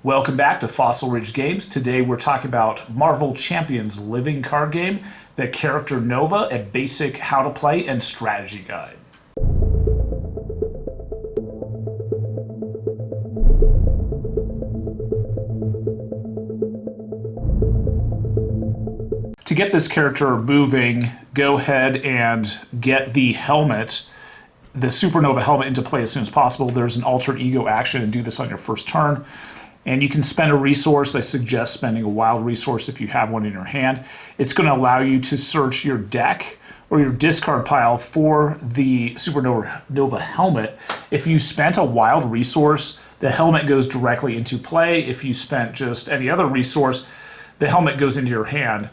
Welcome back to Fossil Ridge Games. Today we're talking about Marvel Champions living card game, the character Nova, a basic how to play and strategy guide. To get this character moving, go ahead and get the helmet, the Supernova helmet, into play as soon as possible. There's an alter ego action and do this on your first turn. And you can spend a resource. I suggest spending a wild resource if you have one in your hand. It's going to allow you to search your deck or your discard pile for the Supernova helmet. If you spent a wild resource, the helmet goes directly into play. If you spent just any other resource, the helmet goes into your hand.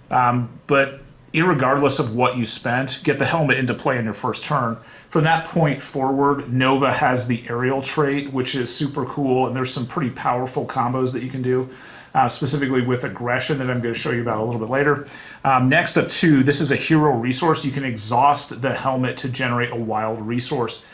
But irregardless of what you spent, get the helmet into play on your first turn. From that point forward, Nova has the aerial trait, which is super cool, and there's some pretty powerful combos that you can do, specifically with aggression that I'm going to show you about a little bit later. Next up too, this is a hero resource. You can exhaust the helmet to generate a wild resource.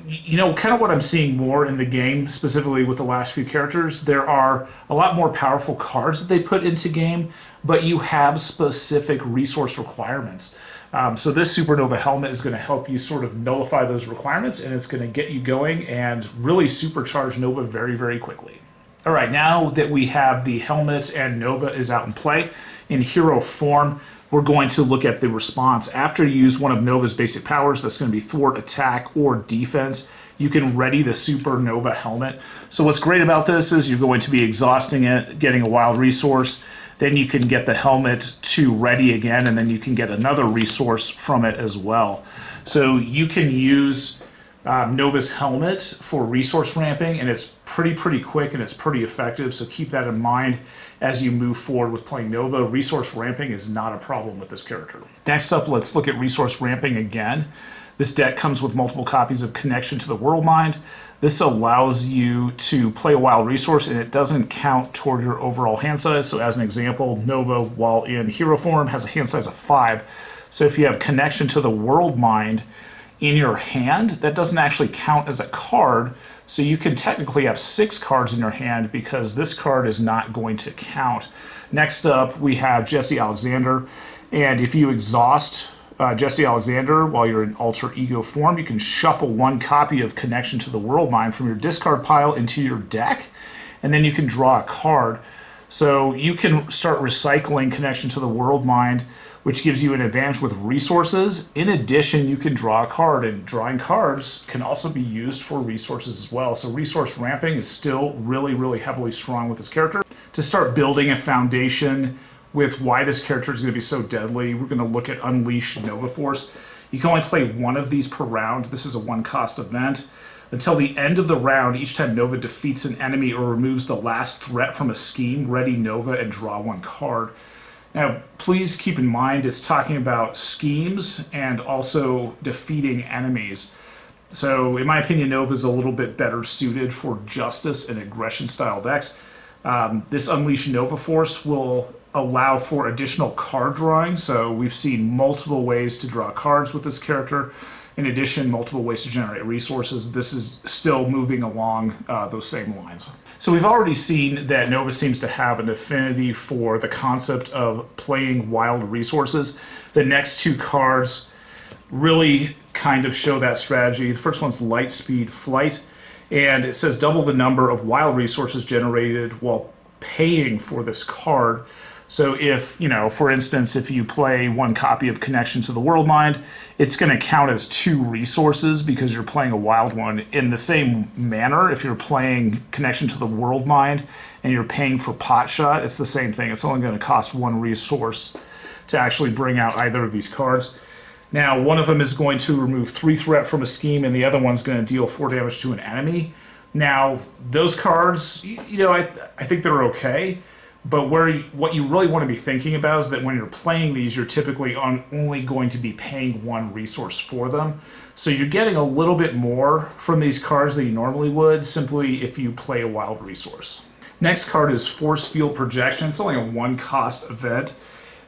You know, kind of what I'm seeing more in the game, specifically with the last few characters, there are a lot more powerful cards that they put into game, but you have specific resource requirements. So this Supernova helmet is going to help you sort of nullify those requirements, and it's going to get you going and really supercharge Nova very, very quickly. All right, now that we have the helmet and Nova is out in play in hero form, we're going to look at the response. After you use one of Nova's basic powers, that's going to be thwart, attack, or defense, you can ready the Supernova helmet. So what's great about this is you're going to be exhausting it, getting a wild resource, then you can get the helmet to ready again, and then you can get another resource from it as well. So you can use Nova's helmet for resource ramping, and it's pretty quick and it's pretty effective, so keep that in mind as you move forward with playing Nova. Resource ramping is not a problem with this character. Next up, let's look at resource ramping again. This deck comes with multiple copies of Connection to the World Mind. This allows you to play a wild resource, and it doesn't count toward your overall hand size. So as an example, Nova, while in hero form, has a hand size of 5. So if you have Connection to the World Mind in your hand, that doesn't actually count as a card. So you can technically have 6 cards in your hand because this card is not going to count. Next up, we have Jesse Alexander. And if you exhaust Jesse Alexander while you're in alter ego form, you can shuffle 1 copy of Connection to the World Mind from your discard pile into your deck, and then you can draw a card. So you can start recycling Connection to the World Mind, which gives you an advantage with resources. In addition, you can draw a card, and drawing cards can also be used for resources as well. So resource ramping is still really heavily strong with this character. To start building a foundation with why this character is going to be so deadly, we're going to look at Unleash Nova Force. You can only play 1 of these per round. This is a 1-cost event. Until the end of the round, each time Nova defeats an enemy or removes the last threat from a scheme, ready Nova and draw 1 card. Now, please keep in mind it's talking about schemes and also defeating enemies. So, in my opinion, Nova is a little bit better suited for justice and aggression style decks. This Unleash Nova Force will allow for additional card drawing, so we've seen multiple ways to draw cards with this character. In addition, multiple ways to generate resources. This is still moving along those same lines. So we've already seen that Nova seems to have an affinity for the concept of playing wild resources. The next 2 cards really kind of show that strategy. The first one's Light Speed Flight, and it says double the number of wild resources generated while paying for this card. So if, you know, for instance, if you play 1 copy of Connection to the World Mind, it's going to count as 2 resources because you're playing a wild one. In the same manner, if you're playing Connection to the World Mind and you're paying for Pot Shot, it's the same thing. It's only going to cost 1 resource to actually bring out either of these cards. Now, one of them is going to remove 3 threat from a scheme, and the other one's going to deal 4 damage to an enemy. Now, those cards, you know, I think they're okay. But what you really want to be thinking about is that when you're playing these, you're typically only going to be paying 1 resource for them. So you're getting a little bit more from these cards than you normally would, simply if you play a wild resource. Next card is Force Field Projection. It's only a 1-cost event.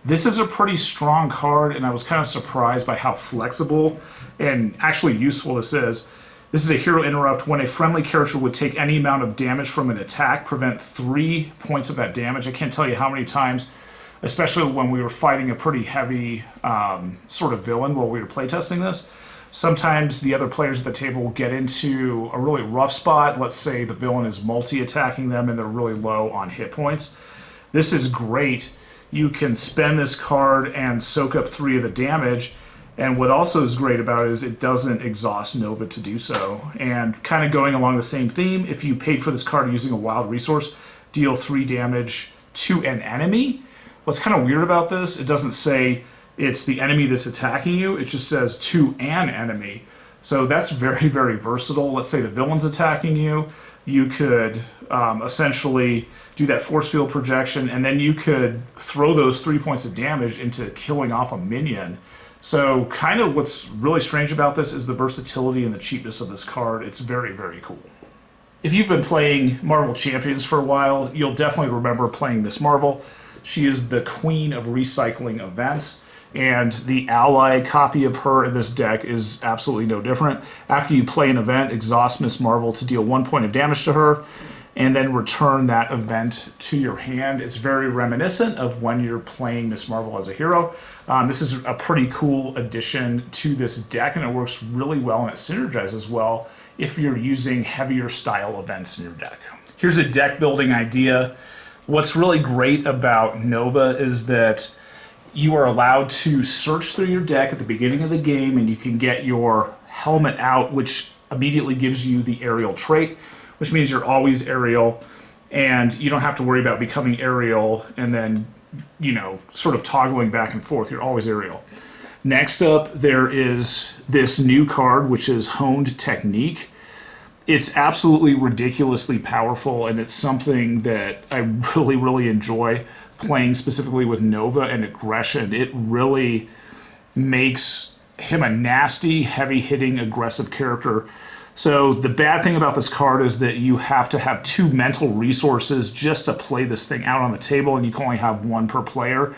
This is a pretty strong card, and I was kind of surprised by how flexible and actually useful this is. This is a hero interrupt. When a friendly character would take any amount of damage from an attack, prevent 3 points of that damage. I can't tell you how many times, especially when we were fighting a pretty heavy sort of villain while we were playtesting this. Sometimes the other players at the table will get into a really rough spot. Let's say the villain is multi-attacking them and they're really low on hit points. This is great. You can spend this card and soak up 3 of the damage. And what also is great about it is it doesn't exhaust Nova to do so. And kind of going along the same theme, if you paid for this card using a wild resource, deal 3 damage to an enemy. What's kind of weird about this, it doesn't say it's the enemy that's attacking you, it just says to an enemy. So that's very, very versatile. Let's say the villain's attacking you. You could essentially do that force field projection, and then you could throw those 3 points of damage into killing off a minion. So kind of what's really strange about this is the versatility and the cheapness of this card. It's very, very cool. If you've been playing Marvel Champions for a while, you'll definitely remember playing Miss Marvel. She is the queen of recycling events, and the ally copy of her in this deck is absolutely no different. After you play an event, exhaust Miss Marvel to deal 1 point of damage to her, and then return that event to your hand. It's very reminiscent of when you're playing Miss Marvel as a hero. This is a pretty cool addition to this deck, and it works really well and it synergizes well if you're using heavier style events in your deck. Here's a deck building idea. What's really great about Nova is that you are allowed to search through your deck at the beginning of the game, and you can get your helmet out, which immediately gives you the aerial trait, which means you're always aerial, and you don't have to worry about becoming aerial and then, you know, sort of toggling back and forth. You're always aerial. Next up, there is this new card, which is Honed Technique. It's absolutely ridiculously powerful, and it's something that I really, really enjoy playing specifically with Nova and Aggression. It really makes him a nasty, heavy-hitting, aggressive character. So the bad thing about this card is that you have to have 2 mental resources just to play this thing out on the table, and you can only have 1 per player.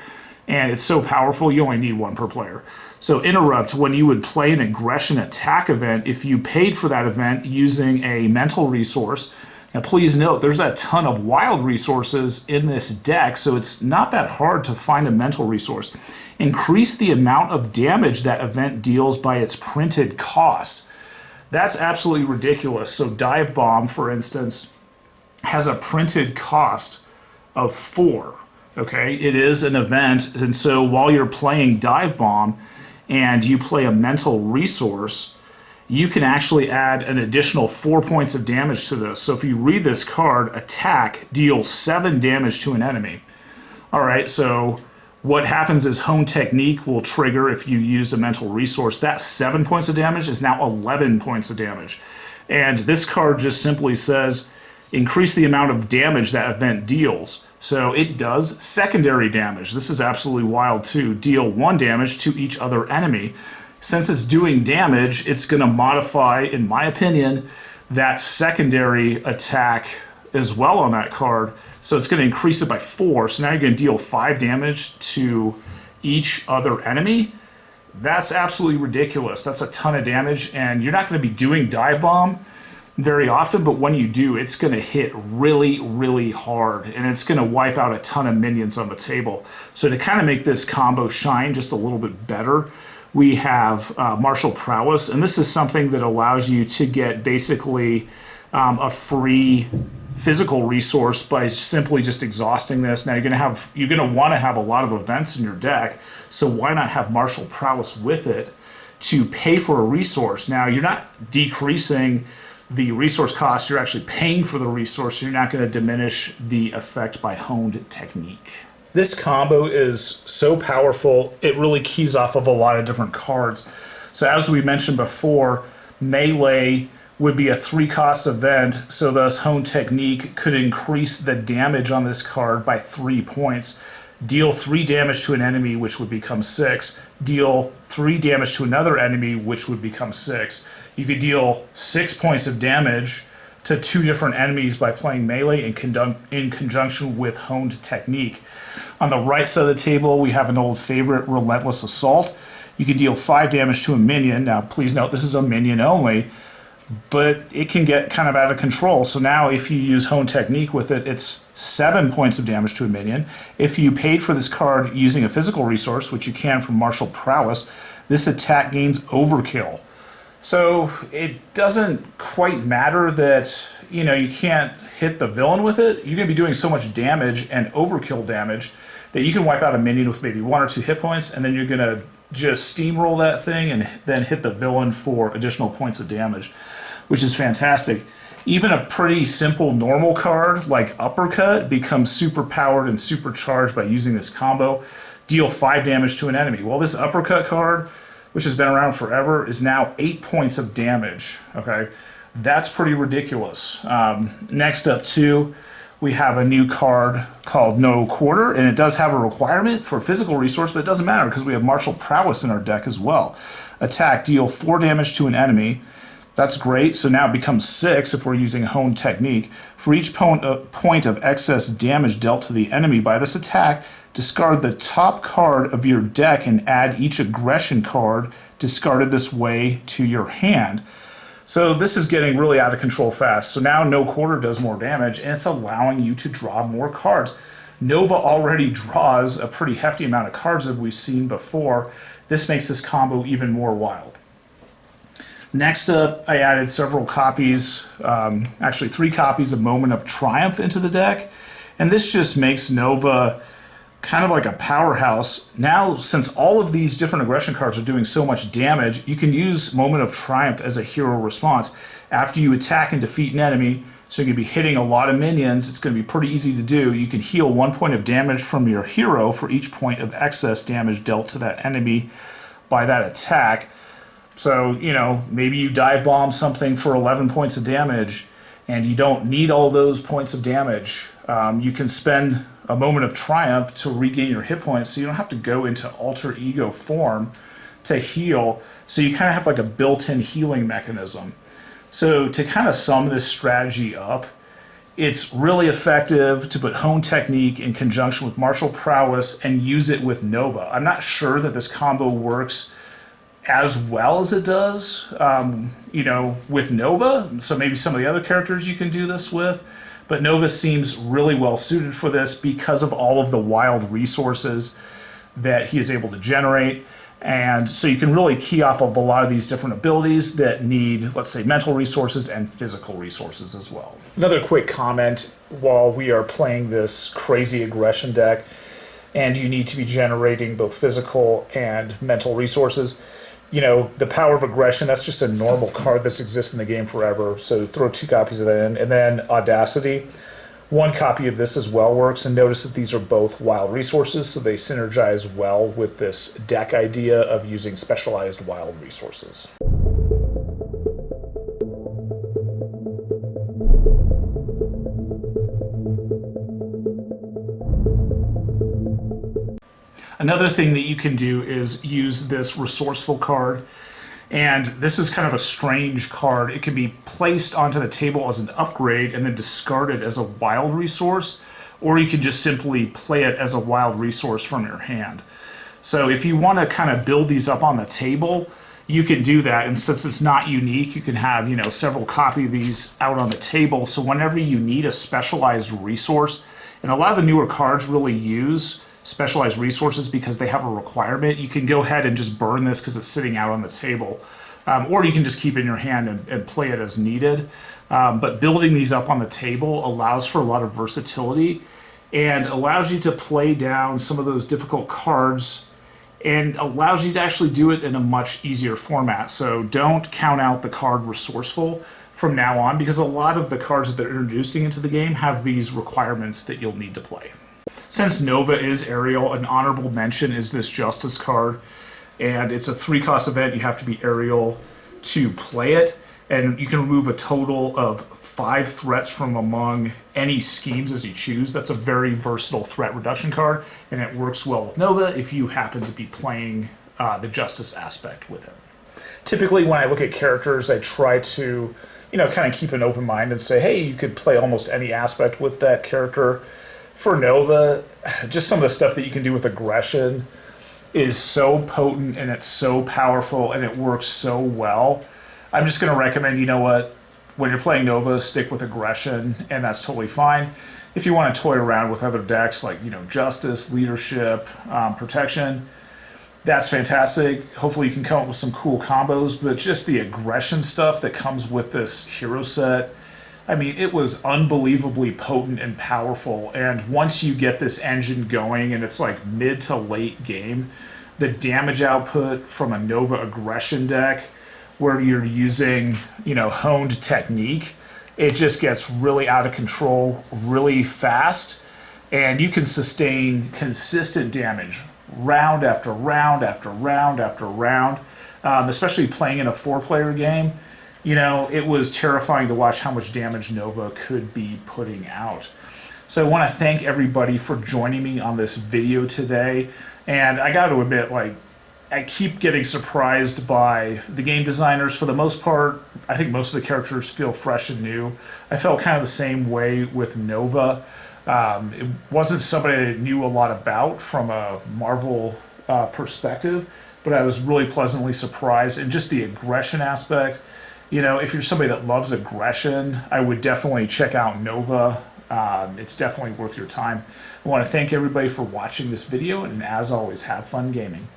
And it's so powerful, you only need 1 per player. So Interrupt, when you would play an aggression attack event, if you paid for that event using a mental resource, now please note, there's a ton of wild resources in this deck, so it's not that hard to find a mental resource. Increase the amount of damage that event deals by its printed cost. That's absolutely ridiculous. So Dive Bomb, for instance, has a printed cost of 4. Okay, it is an event, and so while you're playing Dive Bomb and you play a mental resource, you can actually add an additional 4 points of damage to this. So if you read this card, attack, deal 7 damage to an enemy. All right, so what happens is Hone Technique will trigger if you use a mental resource. That 7 points of damage is now 11 points of damage. And this card just simply says, increase the amount of damage that event deals. So it does secondary damage. This is absolutely wild too. Deal 1 damage to each other enemy. Since it's doing damage, it's going to modify, in my opinion, that secondary attack as well on that card. So it's going to increase it by 4. So now you're going to deal 5 damage to each other enemy. That's absolutely ridiculous. That's a ton of damage, and you're not going to be doing Dive Bomb very often, but when you do, it's going to hit really, really hard, and it's going to wipe out a ton of minions on the table. So to kind of make this combo shine just a little bit better, we have Martial Prowess, and this is something that allows you to get basically a free physical resource by simply just exhausting this. Now you're going to want to have a lot of events in your deck, so why not have Martial Prowess with it to pay for a resource? Now you're not decreasing the resource cost, you're actually paying for the resource, so you're not going to diminish the effect by Honed Technique. This combo is so powerful, it really keys off of a lot of different cards. So as we mentioned before, Melee would be a 3-cost event, so thus Hone Technique could increase the damage on this card by 3 points. Deal 3 damage to an enemy, which would become 6. Deal 3 damage to another enemy, which would become 6. You could deal 6 points of damage to 2 different enemies by playing Melee in conjunction with Honed Technique. On the right side of the table, we have an old favorite, Relentless Assault. You can deal 5 damage to a minion. Now, please note, this is a minion only. but it can get kind of out of control. So now if you use Hone Technique with it, it's 7 points of damage to a minion. If you paid for this card using a physical resource, which you can from Martial Prowess, this attack gains Overkill. So it doesn't quite matter that, you know, you can't hit the villain with it. You're going to be doing so much damage and overkill damage that you can wipe out a minion with maybe 1 or 2 hit points, and then you're going to just steamroll that thing and then hit the villain for additional points of damage, which is fantastic. Even a pretty simple normal card like Uppercut becomes super powered and supercharged by using this combo. Deal 5 damage to an enemy. Well, this Uppercut card, which has been around forever, is now 8 points of damage. Okay, that's pretty ridiculous. Next up too, we have a new card called No Quarter, and it does have a requirement for physical resource, but it doesn't matter because we have Martial Prowess in our deck as well. Attack, deal 4 damage to an enemy. That's great, so now it becomes 6 if we're using Hone Technique. For each point of excess damage dealt to the enemy by this attack, discard the top card of your deck and add each aggression card discarded this way to your hand. So this is getting really out of control fast. So now No Quarter does more damage, and it's allowing you to draw more cards. Nova already draws a pretty hefty amount of cards that we've seen before. This makes this combo even more wild. Next up, I added several copies, actually 3 copies of Moment of Triumph into the deck. And this just makes Nova kind of like a powerhouse. Now, since all of these different aggression cards are doing so much damage, you can use Moment of Triumph as a hero response. After you attack and defeat an enemy, so you're going to be hitting a lot of minions, it's going to be pretty easy to do. You can heal 1 point of damage from your hero for each point of excess damage dealt to that enemy by that attack. So, you know, maybe you dive bomb something for 11 points of damage, and you don't need all those points of damage. You can spend a Moment of Triumph to regain your hit points, so you don't have to go into alter ego form to heal. So you kind of have like a built-in healing mechanism. So to kind of sum this strategy up, it's really effective to put Hone Technique in conjunction with Martial Prowess and use it with Nova. I'm not sure that this combo works as well as it does, you know, with Nova. So maybe some of the other characters you can do this with. But Nova seems really well suited for this because of all of the wild resources that he is able to generate. And so you can really key off of a lot of these different abilities that need, let's say, mental resources and physical resources as well. Another quick comment while we are playing this crazy aggression deck, and you need to be generating both physical and mental resources. You know, the Power of Aggression, that's just a normal card that's exists in the game forever, so throw 2 copies of that in. And then Audacity, 1 copy of this as well works, and notice that these are both wild resources, so they synergize well with this deck idea of using specialized wild resources. Another thing that you can do is use this Resourceful card, and this is kind of a strange card. It can be placed onto the table as an upgrade and then discarded as a wild resource, or you can just simply play it as a wild resource from your hand. So if you want to kind of build these up on the table, you can do that, and since it's not unique, you can have, you know, several copies of these out on the table, so whenever you need a specialized resource, and a lot of the newer cards really use specialized resources because they have a requirement, you can go ahead and just burn this because it's sitting out on the table. Or you can just keep it in your hand and play it as needed. But building these up on the table allows for a lot of versatility and allows you to play down some of those difficult cards and allows you to actually do it in a much easier format. So don't count out the card Resourceful from now on, because a lot of the cards that they're introducing into the game have these requirements that you'll need to play. Since Nova is aerial, an honorable mention is this Justice card, and it's a 3-cost event. You have to be aerial to play it, and you can remove a total of 5 threats from among any schemes as you choose. That's a very versatile threat reduction card, and it works well with Nova if you happen to be playing the Justice aspect with it. Typically, when I look at characters, I try to, you know, kind of keep an open mind and say, hey, you could play almost any aspect with that character. For Nova, just some of the stuff that you can do with aggression is so potent and it's so powerful and it works so well. I'm just going to recommend, you know what, when you're playing Nova, stick with aggression, and that's totally fine. If you want to toy around with other decks like, Justice, Leadership, Protection, that's fantastic. Hopefully you can come up with some cool combos, but just the aggression stuff that comes with this hero set, I mean, it was unbelievably potent and powerful. And once you get this engine going and it's like mid to late game, the damage output from a Nova aggression deck where you're using, honed technique, it just gets really out of control really fast. And you can sustain consistent damage round after round after round after round, especially playing in a 4-player game. It was terrifying to watch how much damage Nova could be putting out. So I want to thank everybody for joining me on this video today. And I got to admit, I keep getting surprised by the game designers. For the most part, I think most of the characters feel fresh and new. I felt kind of the same way with Nova. It wasn't somebody I knew a lot about from a Marvel perspective, but I was really pleasantly surprised. And just the aggression aspect, if you're somebody that loves aggression, I would definitely check out Nova. It's definitely worth your time. I want to thank everybody for watching this video, and as always, have fun gaming.